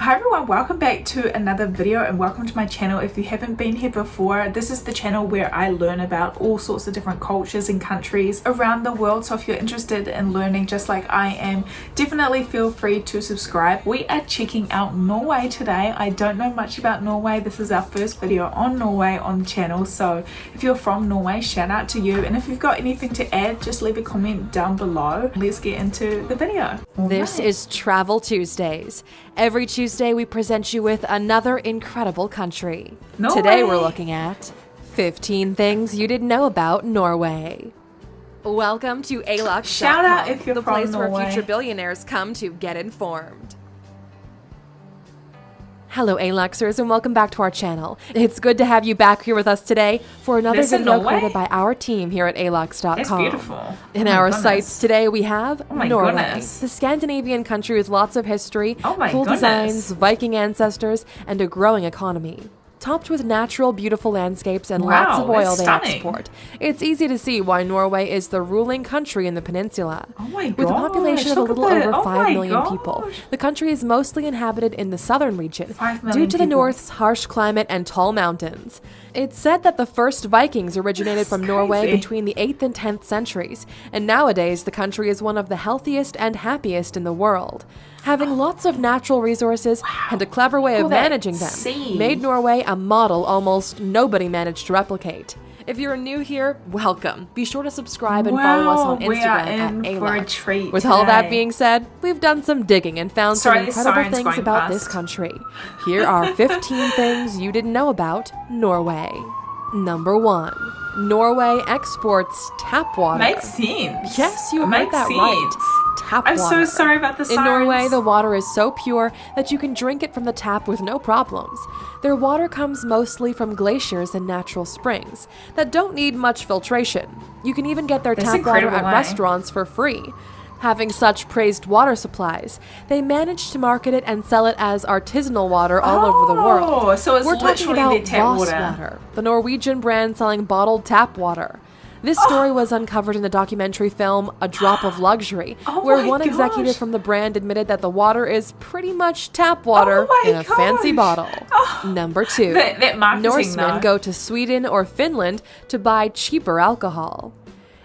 Hi everyone, welcome back to another video and welcome to my channel. If you haven't been here before, this is the channel where I learn about all sorts of different cultures and countries around the world. So if you're interested in learning just like I am, definitely feel free to subscribe. We are checking out Norway today. I don't know much about Norway. This is our first video on Norway on the channel. So if you're from Norway, shout out to you. And if you've got anything to add, just leave a comment down below. Let's get into the video. This is Travel Tuesdays. Every Tuesday we present you with another incredible country. Norway. Today we're looking at 15 things you didn't know about Norway. Welcome to ALUX.com, Shout out if you're the from place Norway. where future billionaires come to get informed. Hello ALUXers and welcome back to our channel. It's good to have you back here with us today for another video created by our team here at ALUX.com. That's beautiful. In our sites today we have Norway, goodness. the Scandinavian country with lots of history, cool goodness. designs, Viking ancestors, and a growing economy. Topped with natural, beautiful landscapes and lots of oil they export. It's easy to see why Norway is the ruling country in the peninsula. With a population of a little over 5 million people, the country is mostly inhabited in the southern region due to the north's harsh climate and tall mountains. It's said that the first Vikings originated from Norway between the 8th and 10th centuries, and nowadays the country is one of the healthiest and happiest in the world. Having lots of natural resources and a clever way of managing them made Norway a model almost nobody managed to replicate. If you're new here, welcome. Be sure to subscribe and follow us on Instagram at ALUX. With all that being said, we've done some digging and found some incredible things about this country. Here are 15 things you didn't know about Norway. Number 1. Norway exports tap water. Makes sense. Yes, you heard that right. Tap water. I'm so sorry about the sirens. In Norway, the water is so pure that you can drink it from the tap with no problems. Their water comes mostly from glaciers and natural springs that don't need much filtration. You can even get their tap water at restaurants for free. Having such praised water supplies, they managed to market it and sell it as artisanal water all over the world. So it's We're talking about Voss water, the Norwegian brand selling bottled tap water. This story was uncovered in the documentary film A Drop of Luxury, where one executive from the brand admitted that the water is pretty much tap water in a fancy bottle. Number 2. Norsemen go to Sweden or Finland to buy cheaper alcohol.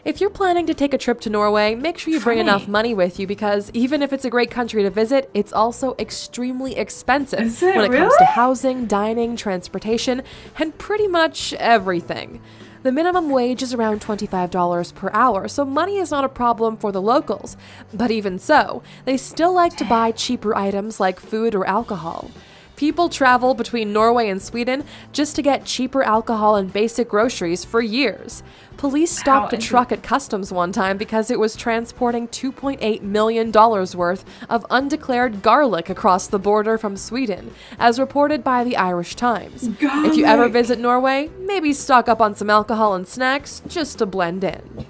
If you're planning to take a trip to Norway, make sure you bring enough money with you because even if it's a great country to visit, it's also extremely expensive when it comes to housing, dining, transportation, and pretty much everything. The minimum wage is around $25 per hour, so money is not a problem for the locals. But even so, they still like to buy cheaper items like food or alcohol. People travel between Norway and Sweden just to get cheaper alcohol and basic groceries for years. Police stopped a truck at customs one time because it was transporting $2.8 million worth of undeclared garlic across the border from Sweden, as reported by the Irish Times. If you ever visit Norway, maybe stock up on some alcohol and snacks just to blend in.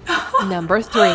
Number 3.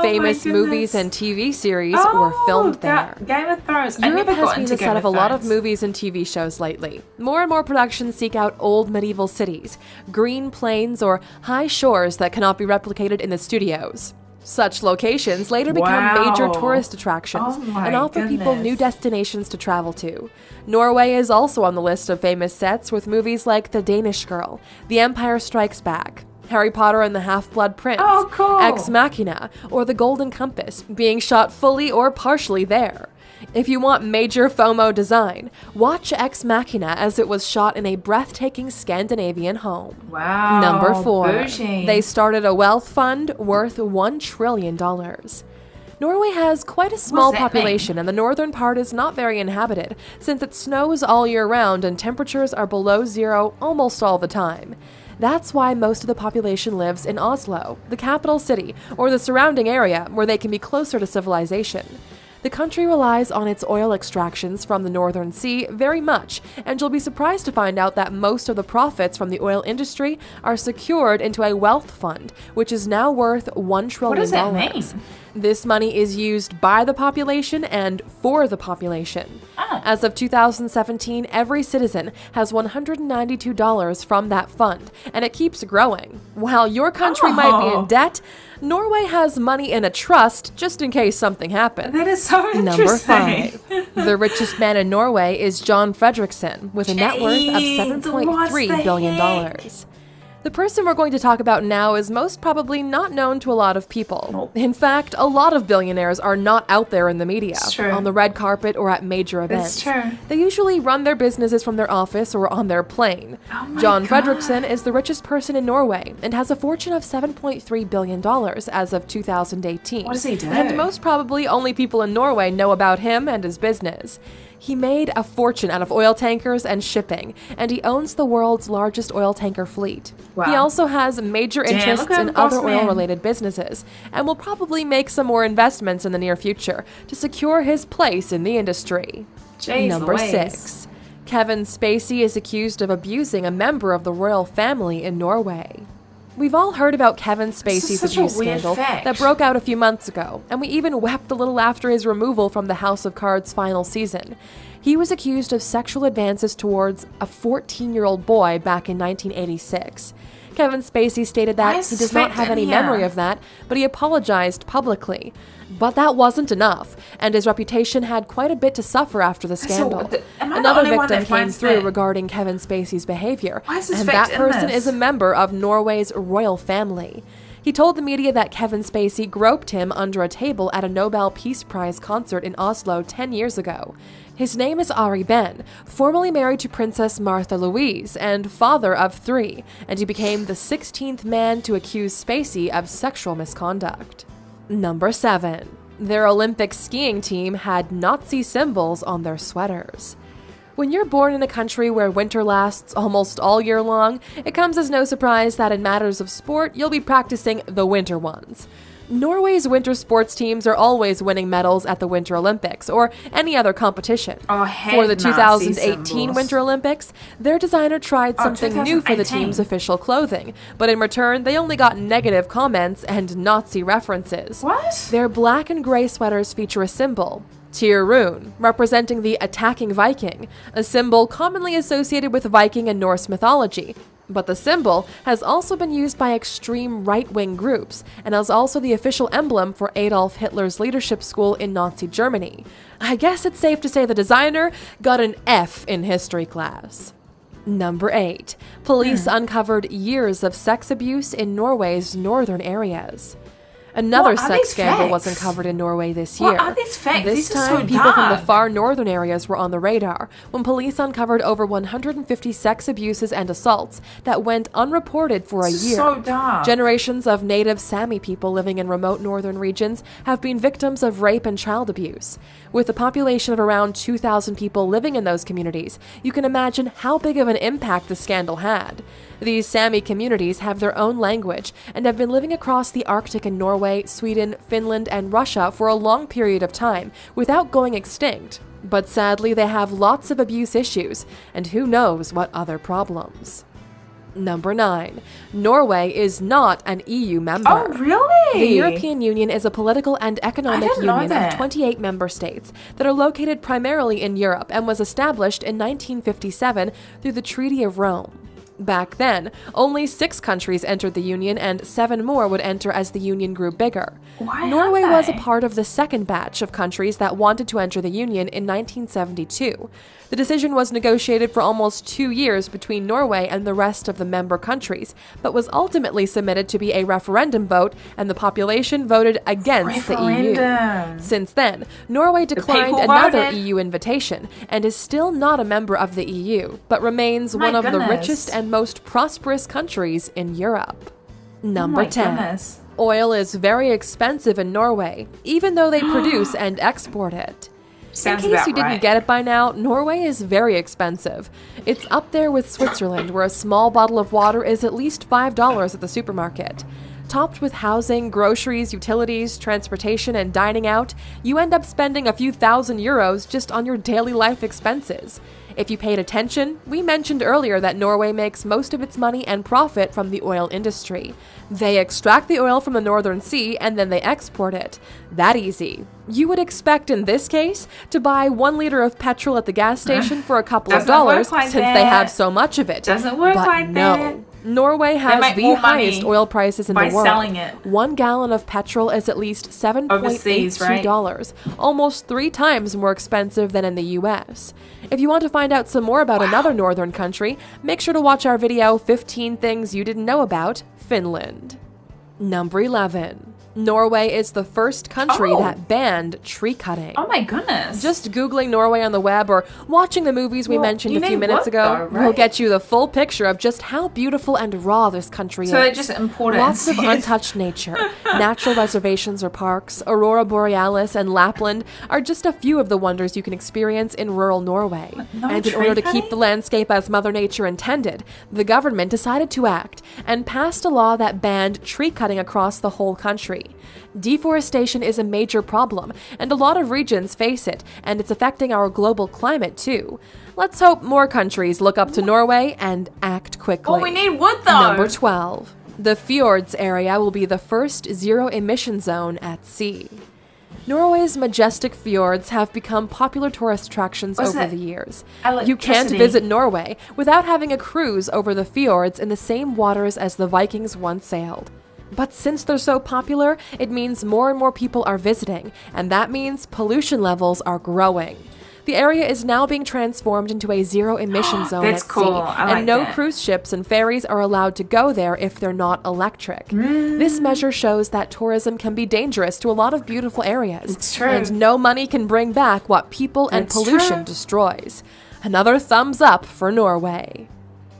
Famous movies and TV series were filmed there. Game of Thrones. Europe has been the set of a lot of movies and TV shows lately. More and more productions seek out old medieval cities, green plains, or high shores that cannot be replicated in the studios. Such locations later become major tourist attractions and offer people new destinations to travel to. Norway is also on the list of famous sets with movies like The Danish Girl, The Empire Strikes Back, Harry Potter and the Half-Blood Prince, Ex Machina, or The Golden Compass, being shot fully or partially there. If you want major FOMO design, watch Ex Machina as it was shot in a breathtaking Scandinavian home. Number 4. They started a wealth fund worth $1 trillion. Norway has quite a small population and the northern part is not very inhabited since it snows all year round and temperatures are below zero almost all the time. That's why most of the population lives in Oslo, the capital city, or the surrounding area where they can be closer to civilization. The country relies on its oil extractions from the Northern Sea very much, and you'll be surprised to find out that most of the profits from the oil industry are secured into a wealth fund, which is now worth $1 trillion. What does that mean? This money is used by the population and for the population. As of 2017, every citizen has $192 from that fund, and it keeps growing. While your country might be in debt, Norway has money in a trust just in case something happens. That is so interesting. Number 5. The richest man in Norway is John Fredrickson, with a net worth of $7.3 billion. The person we're going to talk about now is most probably not known to a lot of people. Nope. In fact, a lot of billionaires are not out there in the media, true. on the red carpet or at major events. It's true. They usually run their businesses from their office or on their plane. Oh my John God. Fredrickson is the richest person in Norway and has a fortune of $7.3 billion as of 2018. What does he do? And most probably only people in Norway know about him and his business. He made a fortune out of oil tankers and shipping, and he owns the world's largest oil tanker fleet. Wow. He also has major interests in other oil-related businesses, and will probably make some more investments in the near future to secure his place in the industry. Jeez Number Louise. 6. Kevin Spacey is accused of abusing a member of the royal family in Norway. We've all heard about Kevin Spacey's such a abuse weird scandal fact. that broke out a few months ago, and we even wept a little after his removal from the House of Cards' final season. He was accused of sexual advances towards a 14-year-old boy back in 1986. Kevin Spacey stated that he does not have any memory of that, but he apologized publicly. But that wasn't enough, and his reputation had quite a bit to suffer after the scandal. Another victim came through regarding Kevin Spacey's behavior, and that person is a member of Norway's royal family. He told the media that Kevin Spacey groped him under a table at a Nobel Peace Prize concert in Oslo 10 years ago. His name is Ari Ben, formerly married to Princess Martha Louise and father of 3, and he became the 16th man to accuse Spacey of sexual misconduct. Number 7. Their Olympic skiing team had Nazi symbols on their sweaters. When you're born in a country where winter lasts almost all year long, it comes as no surprise that in matters of sport, you'll be practicing the winter ones. Norway's winter sports teams are always winning medals at the Winter Olympics or any other competition. For the 2018 Winter Olympics, their designer tried something new for the team's official clothing, but in return, they only got negative comments and Nazi references. What? Their black and gray sweaters feature a symbol, Tyr rune, representing the attacking Viking, a symbol commonly associated with Viking and Norse mythology. But the symbol has also been used by extreme right-wing groups and is also the official emblem for Adolf Hitler's leadership school in Nazi Germany. I guess it's safe to say the designer got an F in history class. Number 8. Police uncovered years of sex abuse in Norway's northern areas. Another sex scandal was uncovered in Norway this year. What are these facts? This time, people from the far northern areas were on the radar when police uncovered over 150 sex abuses and assaults that went unreported for a year. So dark. Generations of native Sami people living in remote northern regions have been victims of rape and child abuse. With a population of around 2,000 people living in those communities, you can imagine how big of an impact the scandal had. These Sami communities have their own language and have been living across the Arctic in Norway, Sweden, Finland, and Russia for a long period of time without going extinct. But sadly, they have lots of abuse issues, and who knows what other problems. Number 9. Norway is not an EU member. Oh, really? The European Union is a political and economic union of 28 member states that are located primarily in Europe and was established in 1957 through the Treaty of Rome. Back then, only 6 countries entered the Union and 7 more would enter as the Union grew bigger. Norway was a part of the second batch of countries that wanted to enter the Union in 1972. The decision was negotiated for almost 2 years between Norway and the rest of the member countries, but was ultimately submitted to be a referendum vote, and the population voted against the EU. Since then, Norway declined another EU invitation and is still not a member of the EU, but remains one of the richest and most prosperous countries in Europe. Number 10. Oil is very expensive in Norway, even though they produce and export it. In case you didn't get it by now, Norway is very expensive. It's up there with Switzerland, where a small bottle of water is at least $5 at the supermarket. Topped with housing, groceries, utilities, transportation, and dining out, you end up spending a few thousand euros just on your daily life expenses. If you paid attention, we mentioned earlier that Norway makes most of its money and profit from the oil industry. They extract the oil from the Northern Sea and then they export it. That easy. You would expect in this case to buy 1 liter of petrol at the gas station for a couple of dollars since they have so much of it. Doesn't work like that. Norway has the highest oil prices in the world. Selling it. 1 gallon of petrol is at least $7.82, almost 3 times more expensive than in the US. If you want to find out some more about another northern country, make sure to watch our video 15 Things You Didn't Know About Finland. Number 11. Norway is the first country that banned tree cutting. Oh my goodness. Just Googling Norway on the web or watching the movies we mentioned a few minutes ago will get you the full picture of just how beautiful and raw this country is. So they just import it. Lots of untouched nature. Natural reservations or parks, Aurora Borealis and Lapland are just a few of the wonders you can experience in rural Norway. And in order to keep the landscape as Mother Nature intended, the government decided to act and passed a law that banned tree cutting across the whole country. Deforestation is a major problem, and a lot of regions face it, and it's affecting our global climate too. Let's hope more countries look up to Norway and act quickly. Oh, we need wood though! Number 12. The fjords area will be the first zero-emission zone at sea. Norway's majestic fjords have become popular tourist attractions over the years. You can't visit Norway without having a cruise over the fjords in the same waters as the Vikings once sailed. But since they're so popular, it means more and more people are visiting, and that means pollution levels are growing. The area is now being transformed into a zero-emission zone at sea, and no cruise ships and ferries are allowed to go there if they're not electric. This measure shows that tourism can be dangerous to a lot of beautiful areas, It's true. and no money can bring back what people and pollution destroys. Another thumbs up for Norway.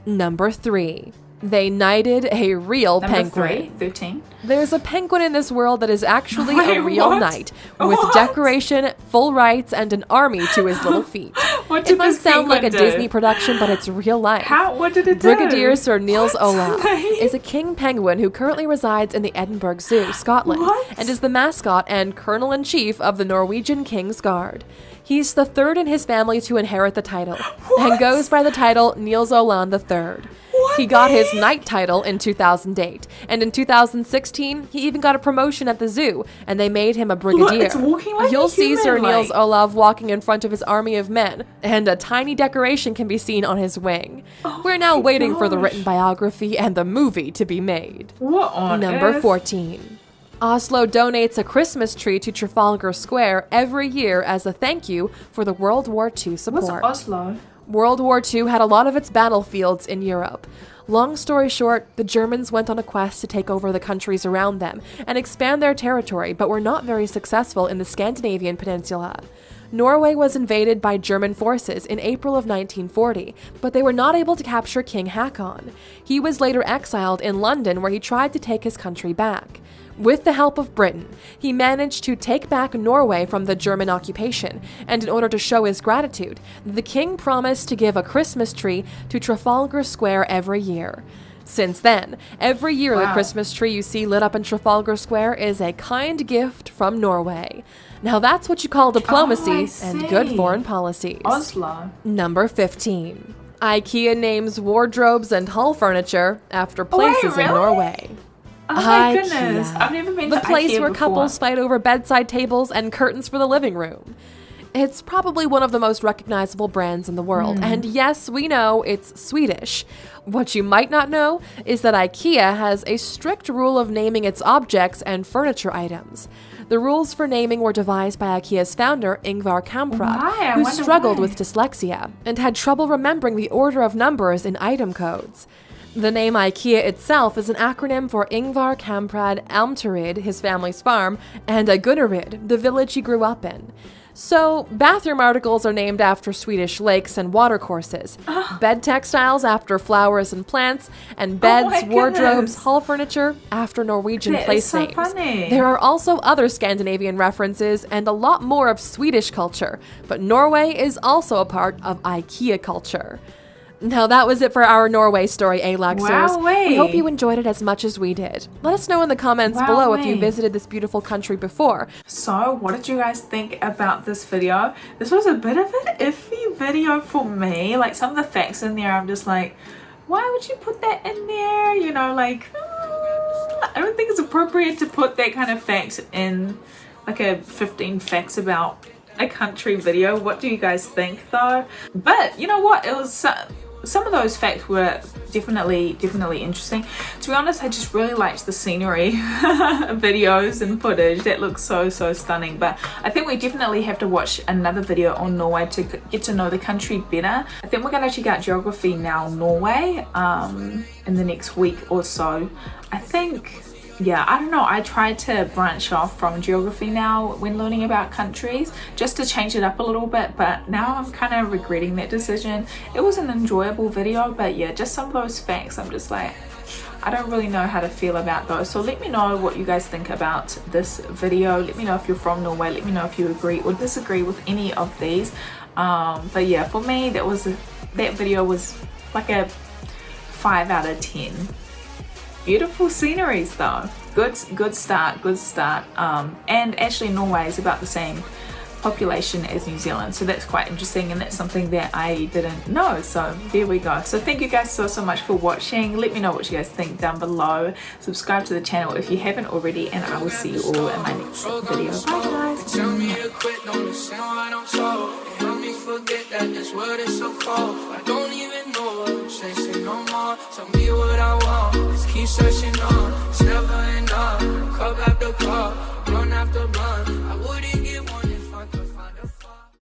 Number 3. They knighted a real penguin. 13. There's a penguin in this world that is actually a real knight, with decoration, full rights, and an army to his little feet. It might sound like a Disney production, but it's real life. What did it do? Brigadier Sir Niels Olaf is a king penguin who currently resides in the Edinburgh Zoo, Scotland, and is the mascot and colonel-in-chief of the Norwegian King's Guard. He's the third in his family to inherit the title, and goes by the title Niels Olan III. He got his knight title in 2008, and in 2016, he even got a promotion at the zoo, and they made him a brigadier. It's walking like You'll a see human, Sir Niels Olav walking in front of his army of men, and a tiny decoration can be seen on his wing. We're now waiting for the written biography and the movie to be made. What on Number earth? 14. Oslo donates a Christmas tree to Trafalgar Square every year as a thank you for the World War II support. What's Oslo? World War II had a lot of its battlefields in Europe. Long story short, the Germans went on a quest to take over the countries around them and expand their territory, but were not very successful in the Scandinavian peninsula. Norway was invaded by German forces in April of 1940, but they were not able to capture King Haakon. He was later exiled in London, where he tried to take his country back. With the help of Britain, he managed to take back Norway from the German occupation, and in order to show his gratitude, the king promised to give a Christmas tree to Trafalgar Square every year. Since then, every year the Christmas tree you see lit up in Trafalgar Square is a kind gift from Norway. Now that's what you call diplomacy and good foreign policies. Oslo. Number 15. IKEA names wardrobes and hall furniture after places in Norway. Oh my goodness. I've never been to the place IKEA where before. couples fight over bedside tables and curtains for the living room. It's probably one of the most recognizable brands in the world, and yes, we know it's Swedish. What you might not know is that IKEA has a strict rule of naming its objects and furniture items. The rules for naming were devised by IKEA's founder, Ingvar Kamprad, who struggled with dyslexia and had trouble remembering the order of numbers in item codes. The name IKEA itself is an acronym for Ingvar Kamprad Almterid, his family's farm, and Gunnarid, the village he grew up in. So, bathroom articles are named after Swedish lakes and watercourses, bed textiles after flowers and plants, and beds, wardrobes, hall furniture after Norwegian place names. Funny. There are also other Scandinavian references and a lot more of Swedish culture, but Norway is also a part of IKEA culture. Now that was it for our Norway story, Alexers. Wowee. We hope you enjoyed it as much as we did. Let us know in the comments below if you visited this beautiful country before. So what did you guys think about this video? This was a bit of an iffy video for me. Like some of the facts in there, I'm just like, why would you put that in there? You know, like, I don't think it's appropriate to put that kind of facts in like a 15 facts about a country video. What do you guys think though? But you know what, it was some of those facts were definitely interesting. To be honest, I just really liked the scenery videos and footage. That looks so stunning. But I think we definitely have to watch another video on Norway to get to know the country better. I think we're gonna check out geography now, Norway, in the next week or so. I think, yeah, I don't know, I tried to branch off from geography now when learning about countries, just to change it up a little bit, but now I'm kind of regretting that decision. It was an enjoyable video, but yeah, just some of those facts, I'm just like, I don't really know how to feel about those. So let me know what you guys think about this video. Let me know if you're from Norway. Let me know if you agree or disagree with any of these. But yeah, for me, that video was like a 5 out of 10. Beautiful sceneries though. Good start. And actually Norway is about the same population as New Zealand, so that's quite interesting, and that's something that I didn't know. So there we go. So thank you guys so much for watching. Let me know what you guys think down below. Subscribe to the channel if you haven't already, and I will see you all in my next video. Bye guys. Tell me to quit, don't listen what I'm told. Help me forget that this world is so cold. I don't even know what I'm chasing no more. Tell me what